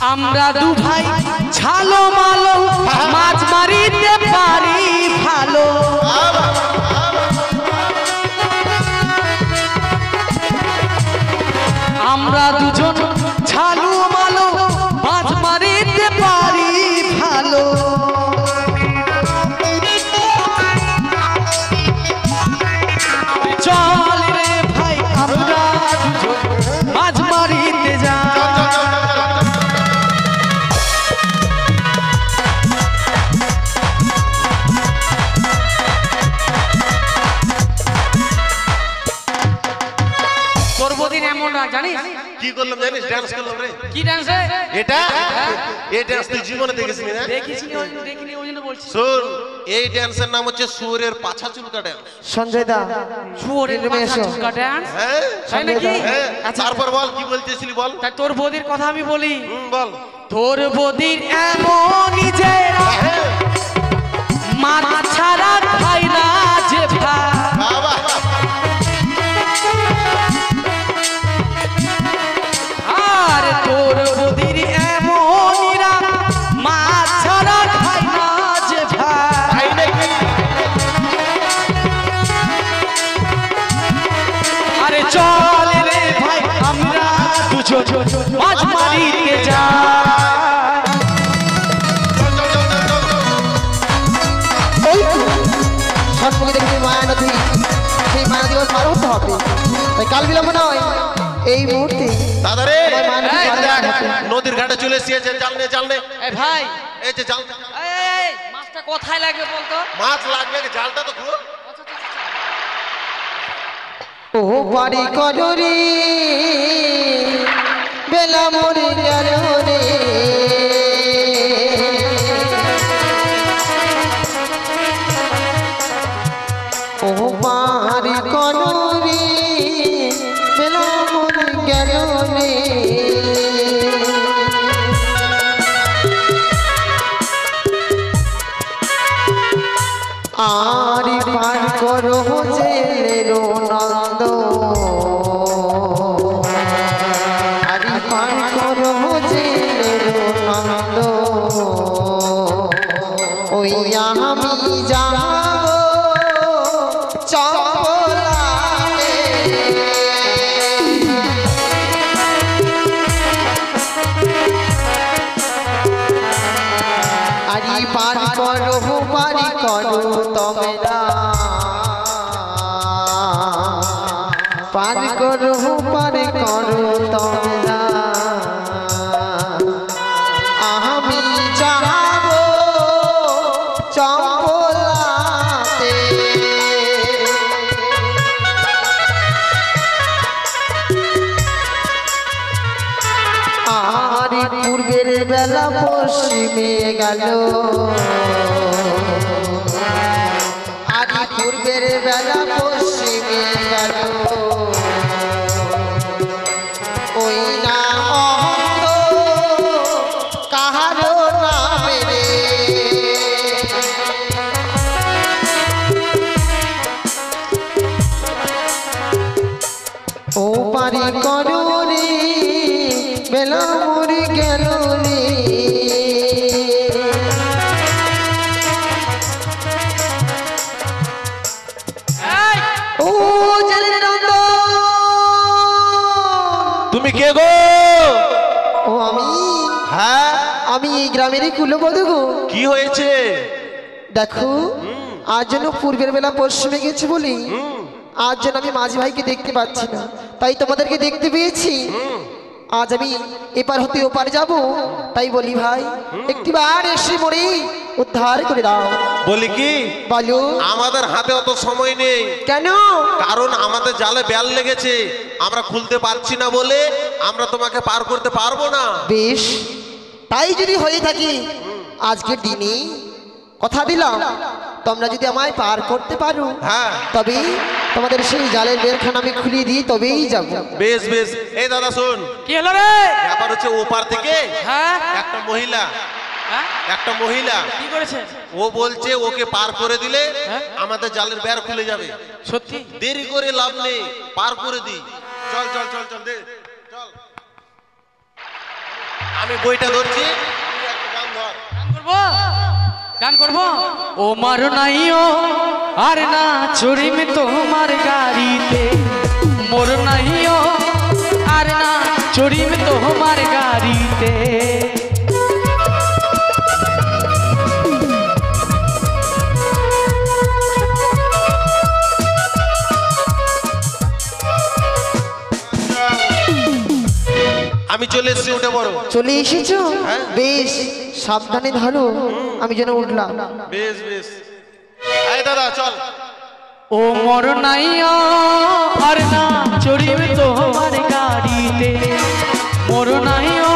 আমরা দু ভাই ছালো মালো মাছ মারিতে পারি ভালো। আমরা দুজন ছালো মালো মাছ মারিতে পারি ভালো। চল রে ভাই আমরা দুজন মাছ মারিতে যাই। জানিস কি করলাম জানিস? ডান্স করলাম রে। কি ডান্স রে এটা? এই ডান্স তুই জীবনে দেখিসনি না? দেখিসনি, দেখিনি ওইজন্য বলছি। শুন, এই ডান্সের নাম হচ্ছে শুয়োরের পাছা চুলকা ডান্স। সঞ্জয় দা, শুয়োরের পাছা চুলকা ডান্স? হ্যাঁ তাই নাকি? আচ্ছা তারপর বল কি বলতেছিলি বল। তাই তোর বৌদির কথা আমি বলি। বল। তোর বৌদির এমনই যে মাছ ছাড়া খাই না যে ভাই। বাবা আর তোর বৌদির এমনইরা মাছ ছাড়া খাই না যে ভাই। আরে চল রে ভাই আমরা দুজন মাছ মারিতে যাই। সৎমুখী দেখবি মায়ানদী, সেই মায়ানদী পার হতে হবে। তাই কাল বিলম্ব নয়, এই মুহূর্তে দাদা রে নদীর ঘাটে চলে এসেছে। জাল নে জাল নে। এই ভাই, এই যে জাল। এই মাছটা কোথায় লাগবে বলতো? মাছ লাগবে, জালটা তো খুব। ও বাড়ি করি বেলা মরে গেল রে। ও বাড়ি করি বেলা মরে গেল রে। আরি পার করো জেলের নন্দ, আরি পার করো জেলের নন্দ। ওই আমি যাব চপলাতে, আরি পার করো পারি করো তোমরা, পার করো পারে করো তোমরা। আমি যাব চপলাতে, আর পূর্বের বেলা পশ্চিমে গেল, আর পূর্বের বেলা পশ্চিমে গেল। ওই না অঙ্গ কাহারো নামে রে, ও পারি করো রে বেলা মরে গেল রে। ও জেলের নন্দ, তুমি কে গো? ও আমি, হ্যাঁ আমি এই গ্রামেরই কুলবধূ গো। কি হয়েছে? দেখো আজ যেন পূর্বের বেলা পশ্চিমে গেছে বলি আজ যেন আমি মাঝি ভাইকে দেখতে পাচ্ছি না, তাই তোমাদেরকে দেখতে পেয়েছি। আজ আমি এপার হতে ওপার যাব, তাই বলি ভাই একটিবার এসে মরে উদ্ধার করে দাও। বলি কি বলো। আমাদের হাতে অত সময় নেই। কেন? কারণ আমাদের জালে বেল লেগেছে, আমরা খুলতে পারছি না বলে আমরা তোমাকে পার করতে পারবো না। বেশ, তাই যদি হয়ে থাকি আজকের দিনে কথা দিলাম তোমরা যদি আমায় পার করতে পারো, হ্যাঁ তবে তোমাদের সেই জালের বেলখানা আমি খুলিয়ে দিই, তবেই যাব। বেশ বেশ। এই দাদা শোন, কি হলো রে? ব্যাপার হচ্ছে ওপার থেকে হ্যাঁ একটা মহিলা, হ্যাঁ একটা মহিলা কি করেছে? ও বলছে ওকে পার করে দিলে হ্যাঁ? আমাদের জালের বেড় খুলে যাবে। সত্যি? দেরি করে লাভ নেই, পার করে দি। চল চল চল চল দে চল। আমি বইটা ধরছি তুই একটা গান ধর। গান করবো ও মার নাইও আর না চড়িম তোমার গাড়িতে মোর নাইও আর না চড়িম তোমার গাড়িতে আমি চলে এসেছি, উঠে পড়ো। চলে এসেছো? হ্যাঁ। বেশ, সাবধানে ধরো, আমি যেন উঠলাম। বেশ বেশ, এই দাদা চল। ও মোর নাইও আর না চড়িম তোমার গাড়িতে মোর নাইও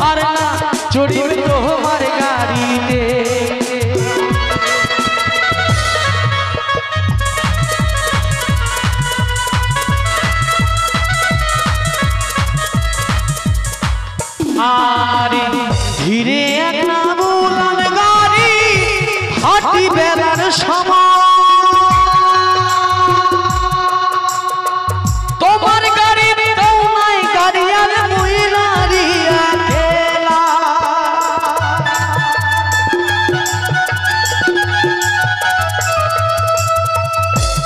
আর না চড়িম তোমার গাড়িতে আরে ধীরে একটা বুলান গাড়ি হাঁটি বেলার সময় তোমার গাড়ি তো নাই গাড়ি আর মুইলারিয়া খেলা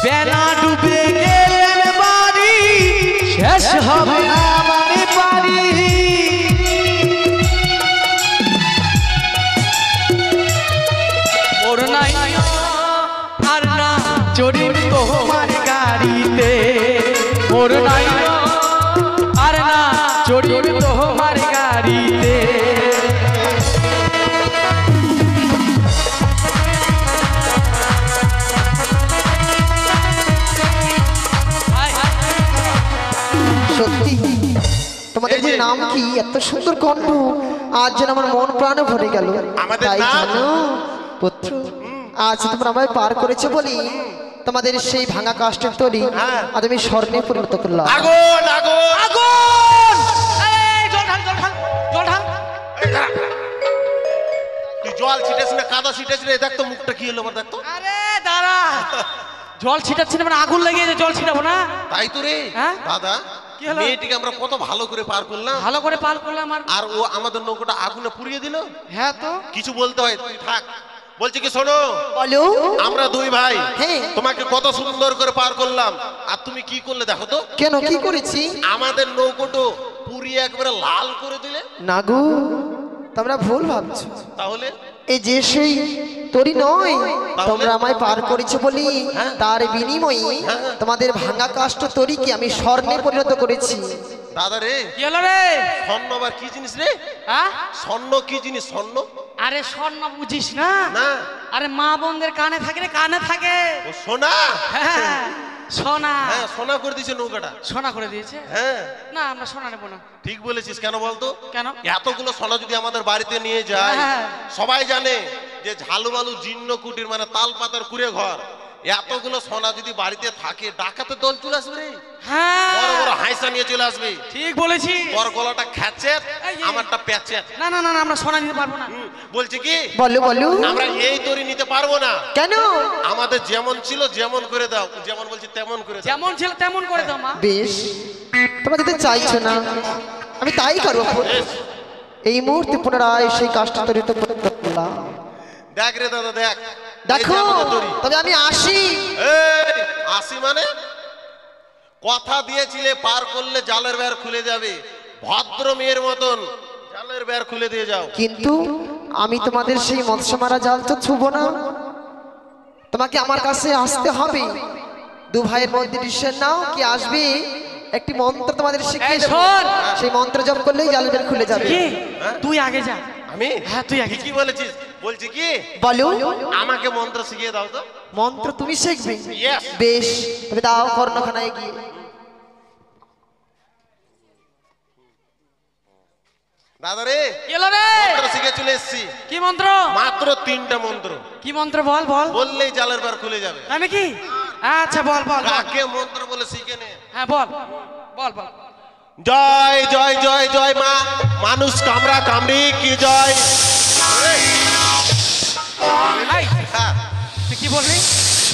বেলা ডুবে গেলেন বাড়ি শেষ হবে না আমার বাড়ি ওর নাই আর না চড়িম তোমার গাড়িতে ওর নাই আর না চড়িম তোমার গাড়িতে সত্যি তোমাদের এই যে- নাম কি? এত সুন্দর কণ্ঠ, আজ যেন আমার মন প্রাণে ভরে গেল। আমাদের তাই নাম? জানো পুত্র, আজ তোমরা আমায় পার করেছো বলি তোমাদের সেই ভাঙা কাষ্ঠের তৈরি হ্যাঁ। আজ আমি স্বর্ণে পরিণত করলাম। আগুন আগুন আগুন এই জল ঢাল জল ঢাল জল ঢাল এই দাঁড়া। তুই জল ছিটাস না কাদা ছিটাস না, দেখ তো মুখটা কি হলো আমার, দেখ তো। আরে দাঁড়া জল ছিটাচ্ছি না মানে আগুন লেগেছে জল ছিটাবো না তাই তো রে হ্যাঁ? দাদা, কি হলো? মেয়েটিকে আমরা কত ভালো করে পার করলাম, ভালো করে পাল করলাম আর ও আমাদের নৌকাটা আগুনে পুড়িয়ে দিল। হ্যাঁ তো কিছু বলতে হয়, তুই থাক। বলছি কি শোনো, বলো। আমরা দুই ভাই হ্যাঁ। তোমাকে কত সুন্দর করে পার করলাম, আর তুমি কি করলে দেখো তো। কেন, কি করেছি? আমাদের নৌকোটো পুড়িয়ে একবারে লাল করে দিলে। না গো, তোমরা ভুল ভাবছো। তাহলে এই যে সেই তরি নয় তাহলে? তোমরা আমায় পার করেছো বলি হ্যাঁ। তার বিনিময়ে হ্যাঁ। তোমাদের ভাঙা কাষ্ঠ তরিকে আমি স্বর্ণে পরিণত করেছি। দাদা রে, কি হলো রে স্বর্ণ আবার কি জিনিস রে? হ্যাঁ স্বর্ণ কি জিনিস? স্বর্ণ আরে স্বর্ণ বুঝিস না না, আরে মা বোনদের কানে থাকে রে কানে থাকে ও সোনা। হ্যাঁ সোনা হ্যাঁ, সোনা করে দিয়েছে নৌকাটা। সোনা করে দিয়েছে হ্যাঁ না আমরা সোনা নেবো না ঠিক বলেছিস। কেন বলতো? কেন? এতগুলো সোনা যদি আমাদের বাড়িতে নিয়ে যায়, হ্যাঁ। সবাই জানে যে ঝালুবালু জীর্ণ কুটির মানে তাল পাতার কুড়ে ঘর, এতগুলো সোনা যদি বাড়িতে থাকে ডাকাতে দল চলে আসবে রে, হ্যাঁ বড় বড় হাইসা নিয়ে চলে আসবে। ঠিক বলেছি তোর গলাটা খ্যাচেত, এই যে- আমারটা প্যাচেত। না না না না, আমরা সোনা নিতে পারবো না বলছি কি, বলো বলো। আমরা এই তরি নিতে পারবো না। কেন? আমাদের যেমন ছিল যেমন করে দাও, যেমন বলছি তেমন করে দাও। যেমন ছিল তেমন করে দাও মা বেশ, তোমরা যেতে চাইছো না, আমি তাই করবো। বেশ। এই মুহূর্তে পুনরায় সেই কাষ্ঠ তরিত করলাম। দেখ রে দাদা, দেখ দেখো, এই যে আমাদের তরি। তবে আমি আসি। এই, আসি মানে? কথা দিয়েছিলে পার করলে জালের বের খুলে যাবে, ভদ্র মেয়ের মতন জালের বের খুলে দিয়ে যাও। কিন্তু আমি তোমাদের সেই মৎস্য মারা জাল তো ছুবো না, তোমাকে আমার কাছে আসতে হবে। দু ভাইয়ের মধ্যে ডিসিশন নাও, কি আসবে। একটি মন্ত্র তোমাদের শিখিয়ে এই দেবো, শোন। সেই মন্ত্র জপ করলেই জালের বের খুলে যাবে। কি হ্যাঁ? তুই আগে যা আমি? হ্যাঁ, তুই আগে কি বলেছিস? বলছি কি, বলো। আমাকে মন্ত্র শিখিয়ে দাও তো। মন্ত্র তুমি শিখবে? Yes. বেশ, তবে দাও কর্ণখানায় গিয়ে। দাদা রে, কি হলো রে মন্ত্র শিখে চলে এসেছি। কি মন্ত্র মাত্র 3টা মন্ত্র, কি মন্ত্র বল বল বললেই জালের বের খুলে যাবে। আমি কি আচ্ছা বল বল বল। কাকে মন্ত্র বলে শিখে নে। হ্যাঁ বল বল বল জয় জয় জয় জয় মা মানুষ কামড়া কামড়ি কি জয়। এই, হ্যাঁ, তুই কি বললি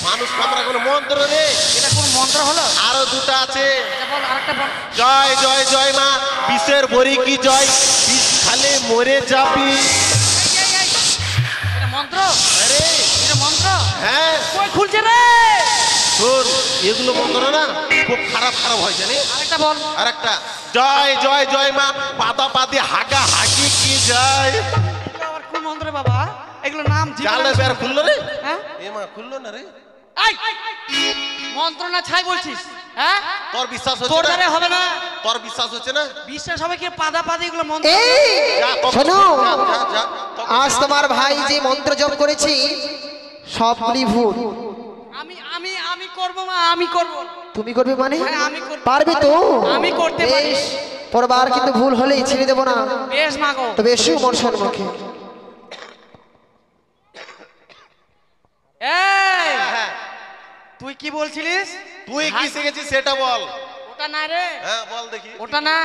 মানুষ কামড়া কোনো মন্ত্র নেই। এটা কোন মন্ত্র হলো? আরো দুটো আছে। এটা বল, আরেকটা বল। জয় জয় জয় মা বিষের বড়ি কি জয়, বিষ খালে মরে যাবি। এটা মন্ত্র? আরে এটা মন্ত্র? হ্যাঁ কই খুলছে রে? শোন, এগুলো মন্ত্র না খুব খারাপ খারাপ হয় জানি। আরেকটা বল। আর একটা জয় জয় জয় মা পাতা পাতি হাগা হাগি কি জয়। এগুলো আবার কোন মন্ত্র বাবা? এগুলো নাম জালে বের খুললো রে। হ্যাঁ এ মা খুললো না রে। এই মন্ত্র না ছাই বলছিস? হ্যাঁ তোর বিশ্বাস তোর হচ্ছে দ্বারা না? হবে না। তোর বিশ্বাস হচ্ছে না? বিশ্বাস হবে কি? পাদা পাদি এগুলো মন্ত্র। এই যা, তখন শোনো, যা, যা, যা, তখন আজ তোমার ভাই যে মন্ত্র জপ করেছি সবগুলি ভুল। আমি আমি আমি করব মা, আমি করব। তুমি করবে মানে? হ্যাঁ, আমি করব। পারবে তো? আমি করতে পারি। বেশ, পরবার কিন্তু ভুল হলেই ছেড়ে দেবো না। বেশ মাগো। তবে এসো মোর সম্মুখে। এই হ্যাঁ, তুই কি বলছিলিস? তুই কি শিখেছিস সেটা বল। ওটা না রে, হ্যাঁ বল দেখি। ওটা না,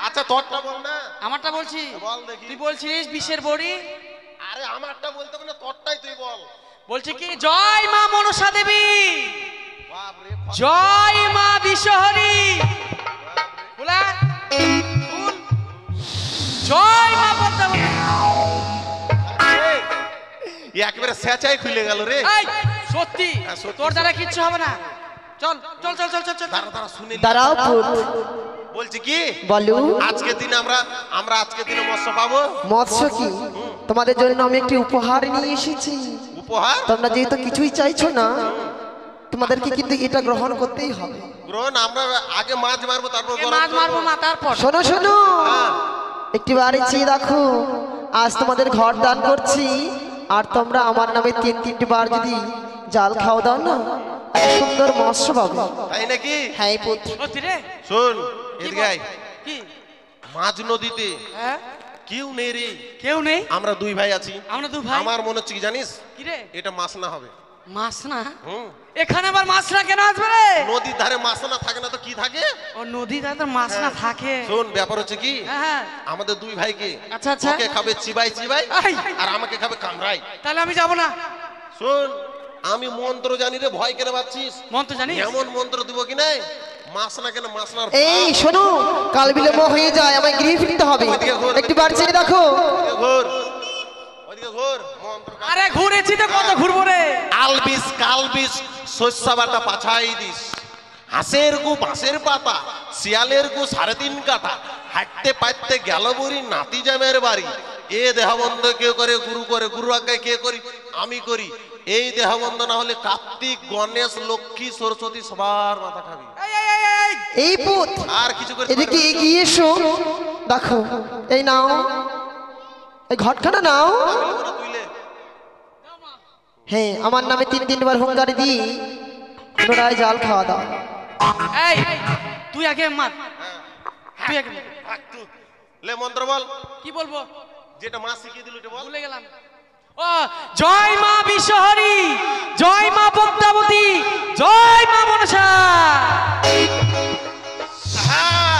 আচ্ছা তোরটা বল না। আমারটা বলছি। বল দেখি। তুই বলছিলিস বিষের বড়ি। আরে আমারটা বলতে হবে না, তোরটাই তুই বল। বলছি কি জয় মা মনসা দেবী, বাপ রে জয় মা বিশ্বহরি, বলা ফুল, জয় মা পদ্মাবতী। একেবারে স্যাচাই খুলে গেল রে। এই সত্যি হ্যাঁ, সত্যি, তোর দ্বারা কিচ্ছু হবে না। চল চল চল চল চল চল। দাঁড়া দাঁড়া শুনে নি। দাঁড়াও ভূত, বলছি কি বলো। আজকে দিন আমরা আজকে দিনে মৎস্য পাবো। মৎস্য কি? তোমাদের জন্য আমি একটি উপহার নিয়ে এসেছি। উপহার তোমরা যেহেতু কিছুই চাইছো না, তোমাদেরকে কিন্তু এটা গ্রহণ করতেই হবে। গ্রহণ। আমরা আগে মাছ মারবো তারপর এ গ্রহণ মাছ মারবো করবো। মা, তারপর শোনো শোনো, হ্যাঁ, একটি বাড়ি চেয়ে দেখো, আজ তোমাদের ঘর দান করছি, আর তোমরা আমার নামে তিনটি বার যদি জাল খাও দাও না, একটা সুন্দর মৎস্য পাবে। তাই নাকি? হ্যাঁ এই পুত্র। সত্যি রে? শোন কি এদিকে আয়। বল? কি? মাঝ নদীতে হ্যাঁ কেউ নেই রে, কেউ নেই? আমরা দুই ভাই আছি। আমরা দু ভাই। আমার মনে হচ্ছে কি জানিস, কি রে? এটা মাছ না হবে। মাছ না? হুম, এখানে আবার মাছ না কেন আসবে রে? নদীর ধারে মাছ না থাকে না তো কি থাকে? ও নদীতে তো মাছ না থাকে। শোন ব্যাপার হচ্ছে কি, হ্যাঁ আমাদের দুই ভাইকে আচ্ছা, আচ্ছা। ওকে খাবে চিবাই চিবাই এই। আর আমাকে খাবে কামড়াই। তাহলে আমি যাব না। শোন আমি মন্ত্র জানি রে, ভয় কেন পাচ্ছিস? মন্ত্র জানিস? এমন মন্ত্র দিব কি নাই, মাছ না কেন মাছ না। এই শোনো, কাল বিলম্ব হয়ে যায়, আমায় গৃহে ফিরতে হবে। একটি বার চেয়ে দেখো। ঘোর ওইদিকে ঘোর মন্ত্র কাজ। আরে ঘুরেছি তো, কত ঘুরবো রে? আলবিস কালবিস শস্য বাটা পাছাই দিস, হাঁসের গু বাঁশের পাতা, শিয়ালের গু 3.5 কাঠা, হাঁটতে পাইতে গেল বুড়ি নাতি জামের বাড়ি। এ দেহবন্ধ কে করে? গুরু করে। গুরু আজ্ঞায় কে করি? আমি করি। এই দেহবন্ধ না হলে কার্তিক, গণেশ, লক্ষ্মী, সরস্বতী সবার মাথা খাবি। এই, এই, এই, এই। এই পুত, আর কিছু করে এদিকে এগিয়ে এসো। দেখো, এই নাও, এই ঘটখানা নাও। তুইলে হ্যাঁ, আমার নামে তিনবার হুঙ্কারি দিয়ে পুনরায় জাল খাওয়া দাও। এই তুই আগে মার, তুই আগে মার। লে মন্ত্র বল। কি বলবো? যেটা মা শিখিয়ে দিল এটা বল। ভুলে গেলাম। ও জয় মা বিশ্বহরি, জয় মা পদ্মাবতী, জয় মা মনসা। হ্যাঁ,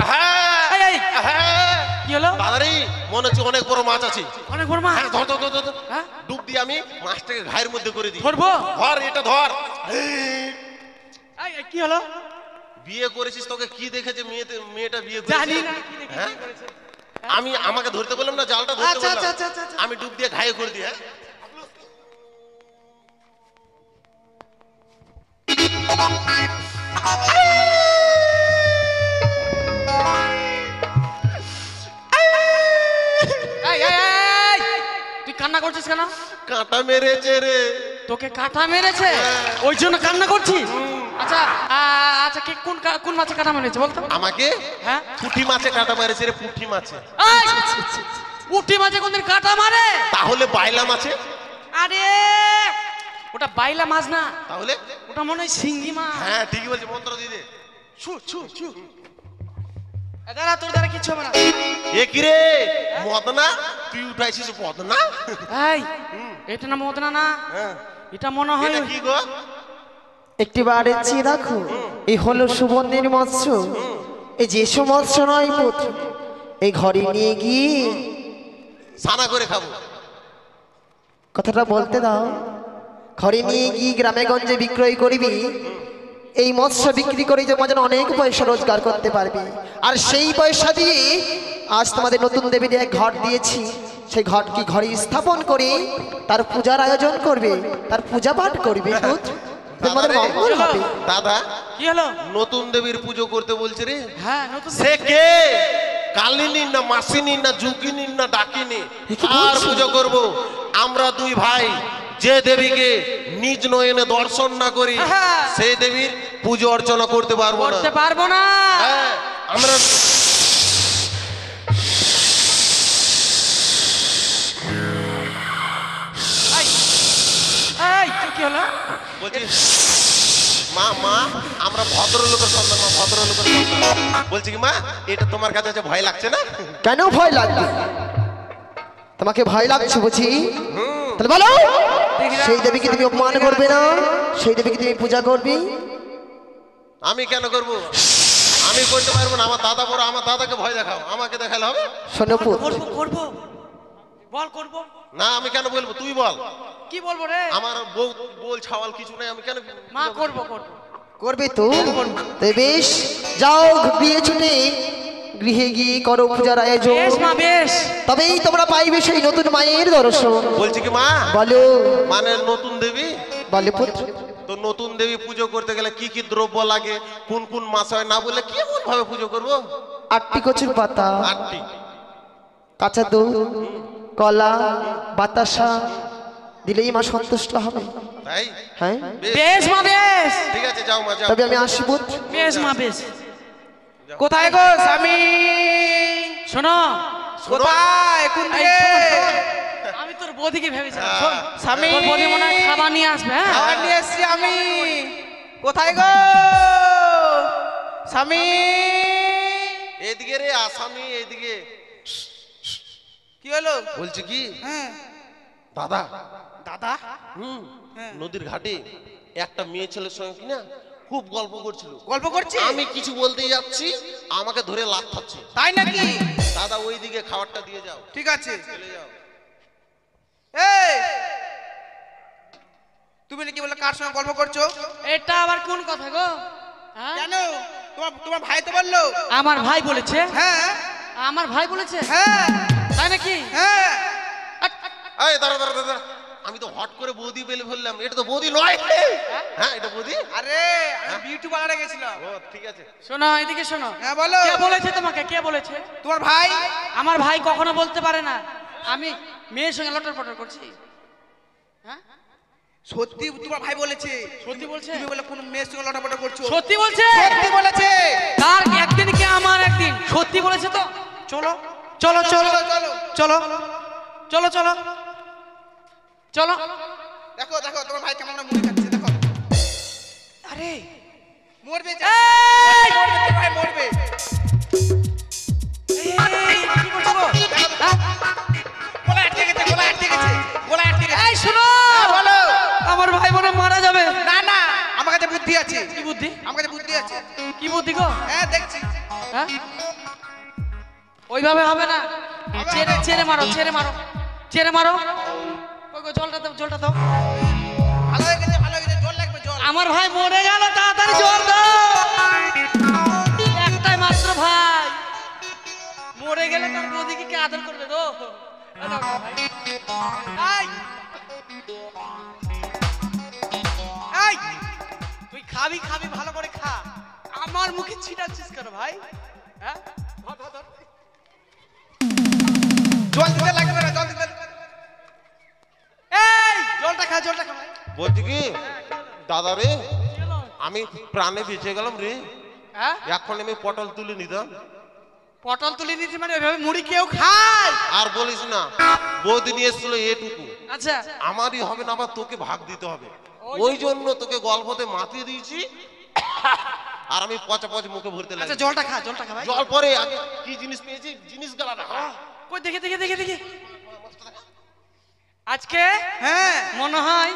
হ্যাঁ, এই, এই, হ্যাঁ। কি হলো? দাদারি মনে হচ্ছে অনেক বড় মাছ আছে। অনেক বড় মাছ? হ্যাঁ, ধর ধর ধর ধর। হ্যাঁ? ডুব দিয়ে আমি মাছটাকে ঘায়ের মধ্যে করে দিই। ধরবো? ধর এটা ধর। এই, এই, কি হলো? বিয়ে করেছিস, তোকে কি দেখেছে মেয়েটা বিয়ে জানি করেছে? না কি দেখে হ্যাঁ? কি করেছে। আমাকে ধরতে বললাম না, জালটা ধরতে আচ্ছা, বললাম। আচ্ছা, আচ্ছা, আচ্ছা। আমি ডুব দিয়ে ঘায়ে করে দিই। হ্যাঁ এই, এই, এই, তুই কান্না করছিস কেন? কাঁটা মেরেছে রে। তোকে কাঁটা মেরেছে, ওই জন্য কান্না করছিস? আচ্ছা আচ্ছা, কি কোন মাছে কাঁটা মেরেছে বলতো? আমাকে হ্যাঁ? পুঁটি মাছে কাঁটা মেরেছে রে, পুঁটি মাছে। এই, পুঁটি মাছে কোনদিন কাঁটা মারে? তাহলে বাইলা মাছে? আরে ওটা বাইলা মাছ না, তাহলে ওটা মনে হয় শিঙ্গি মাছ। হ্যাঁ ঠিকই বলছি, মন্ত্র দিয়ে দে। ছু ছু ছু। দাদা তোর দ্বারা কিচ্ছু হবে না। এ কি রে মদনা, তুই উঠাইছিস মদনা? এই এটা না মদনা না, হ্যাঁ এটা মনে হয় এটা কি গো? একটি বার চেয়ে দেখো, এই হলো সুবর্ণের মৎস্য। এই যে মৎস্য নয় পুত্র, এই ঘরে নিয়ে গিয়ে সানা করে খাবো। কথাটা বলতে দাও। ঘরে নিয়ে গিয়ে গ্রামে গঞ্জে বিক্রয় করবি, এই মৎস্য বিক্রি করে যেন অনেক পয়সা রোজগার করতে পারবি। আর সেই পয়সা দিয়ে আজ তোমাদের নতুন দেবীর এক ঘট দিয়েছি, সেই ঘটকে ঘরে স্থাপন করে তার পূজার আয়োজন করবে, তার পূজা পাঠ করবে, তোমাদের মঙ্গল হবে। দাদা কি হলো? নতুন দেবীর পুজো করতে বলছে রে। হ্যাঁ নতুন সে কে? কালিনী না মাসিনী না যুগিনী না ডাকিনী? আর পুজো করব আমরা দুই ভাই যে দেবীকে নিজ নয়নে দর্শন না করি হ্যাঁ। সেই দেবীর পুজো অর্চনা করতে পারবো না। করতে পারবো না। হ্যাঁ, আমরা এই তুই কি হলো? বলছি মা মা আমরা ভদ্রলোকের সন্তান, মা ভদ্রলোকের সন্তান। বলছি কি মা এটা তোমার কাছে আছে ভয় লাগছে না? কেন ভয় লাগবে? তোমাকে ভয় লাগছে বুঝি? তাহলে বলো, সেই দেবীকে তুমি অপমান করবে না, সেই দেবীকে তুমি পূজা করবি? আমি কেন করব? আমি করতে পারবো না। আমার দাদা বড়, আমার দাদাকে ভয় দেখাও, আমাকে দেখালে হবে? শোনো পুত, করবো করবো, বল করবো। না আমি কেন বলবো, তুই বল। কি বলবো রে? আমার বউ বল ছাওয়াল কিছু নেই, আমি কেন? মা করবো করবো। করবে তো? তাই বেশ, যাও বিয়ে ছুটে গৃহে গিয়ে করো পূজার আয়োজন, বেশ মা বেশ। তবেই তোমরা পাইবে সেই নতুন মায়ের দর্শন। বলছি কি মা বলো। মানে নতুন দেবী? বলে পুত্র, তো নতুন দেবী পুজো করতে গেলে কি কি দ্রব্য লাগে, কোন কোন মাস হয় না বলে কেমন ভাবে পুজো করব? 8টি কচুর পাতা, 8টি, কাঁচা দুধ, কলা, বাতাসা দিলেই মা সন্তুষ্ট হবে। তাই? হ্যাঁ বেশ মা বেশ। ঠিক আছে যাও মা যাও। তবে আমি আসি পুত্র। বেশ মা বেশ। কোথায় গো স্বামী? শোনো কোথায়? কোন দিকে? আমি তোর বৌদিকে ভেবেছিলাম। হ্যাঁ। শোন স্বামী। তোর বৌদি মনে হয় খাবার নিয়ে আসবে। হ্যাঁ খাবার নিয়ে এসছি আমি। কোথায় গো স্বামী? এদিকে রে আসামি, এদিকে। কি হলো? বলছি কি হ্যাঁ দাদা, দাদা, নদীর ঘাটে একটা মেয়ে ছেলের সঙ্গে কিনা খুব গল্প করছিল। গল্প করছি আমি কিছু বলতে যাচ্ছি, আমাকে ধরে লাফাচ্ছে। তাই নাকি? দাদা ওই দিকে খাবারটা দিয়ে যাও। ঠিক আছে চলে যাও। এই তুমি নাকি বলে কার সঙ্গে গল্প করছো? এটা আবার কোন কথা গো? হ্যাঁ? কেন? তোমার ভাই তো বললো। আমার ভাই বলেছে? হ্যাঁ আমার ভাই বলেছে? হ্যাঁ তাই নাকি? হ্যাঁ। এই দাঁড়া দাঁড়া দাঁড়া, আমি তো হট করে বৌদি বলে ফেললাম। এটা তো বৌদি নয়। হ্যাঁ এটা বৌদি। আরে আমি বিউটি পার্লারে গেছিলাম। ও ঠিক আছে। শোনো এদিকে শোনো। হ্যাঁ বলো। কে বলেছে তোমাকে? কে বলেছে? তোমার ভাই। আমার ভাই কখনো বলতে পারে না আমি মেয়ের সঙ্গে লটর পটর করছি। হ্যাঁ সত্যি তোমার ভাই বলেছে? সত্যি বলছে? তুমি বলে কোন মেয়ের সঙ্গে লটাপটা করছো? সত্যি বলছে? সত্যি বলেছে। তার একদিন কি আমার একদিন? সত্যি বলেছে তো? চলো চলো চলো চলো চলো চলো চলো। দেখো দেখো তোমার ভাই কেমন মুড়ি খাচ্ছে দেখো। আরে মরবে এই! মরবে, তোর ভাই মরবে। এই, কি করছো গো? হ্যাঁ? গলা আটকে গেছে, গলা আটকে গেছে, গলা আটকে গেছে। এই শোনো, হ্যাঁ, বলো। আমার ভাই বোনে মারা যাবে। না না আমার কাছে বুদ্ধি আছে। কি বুদ্ধি? আমার কাছে বুদ্ধি আছে। কি বুদ্ধি গো? হ্যাঁ দেখছি। হ্যাঁ ওইভাবে হবে না। ছেড়ে ছেড়ে মারো, ছেড়ে মারো, ছেড়ে মারো। ওই গো, জলটা দাও, জলটা দাও। ভালো হয়ে গেছে, ভালো হয়ে গেছে, জল লাগবে জল। আমার ভাই মরে গেল, তাড়াতাড়ি জল দাও। একটাই মাত্র ভাই মরে গেলে তার বৌদিকে কে আদর করবে গো? এই দাও, ভাই। এই! এই! তুই খাবি খাবি ভালো করে খা, আমার মুখে ছিটাচ্ছিস কেন ভাই? হ্যাঁ ধর, ধর, ধর। জল দিতে লাগবে না, জল দিতে। এই জলটা খা, জলটা খা ভাই। বলছি কি দাদা রে, কি হলো? আমি প্রাণে বেঁচে গেলাম রে। হ্যাঁ এখন আমি পটল তুলে নিতাম। পটল তুলে দিচ্ছি মানে ওইভাবে মুড়ি কেউ খায়? আর বলিস না, বৌদি নিয়ে এসেছিল এটুকু। আচ্ছা আমারই হবে না, আবার তোকে ভাগ দিতে হবে। ওই জন্য তোকে গল্পতে মাতিয়ে দিয়েছি। আর আমি পচা পচ মুখে ভরতে আচ্ছা লাগি। জলটা খা, জলটা খা ভাই। জল পরে আগে কি জিনিস পেয়েছি, জিনিস গেলা না। কই দেখি দেখি দেখি দেখি। আজকে হ্যাঁ মনে হয়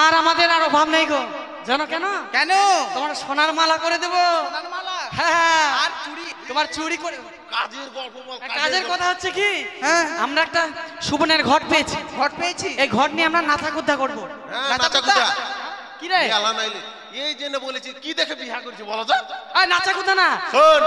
আর আমাদের আর অভাব নেই গো। জানো কেন? কেন? তোমার সোনার মালা করে দেবো। সোনার মালা হ্যাঁ আর চুড়ি। তোমার চুরি করে। কাজের গল্প বল, কাজের কথা হচ্ছে কি, হ্যাঁ আমরা একটা সুবনের ঘট পেয়েছি। ঘট পেয়েছি। এই ঘট নিয়ে আমরা নাথা কুদ্ধা করবো। হ্যাঁ নাচা নাচা কুদা। কুদা কি রে? আলা নাইলে এই জন্য বলেছি কি দেখে বিয়া করছি বলো তো নাচা কুদ্ধা না। শোন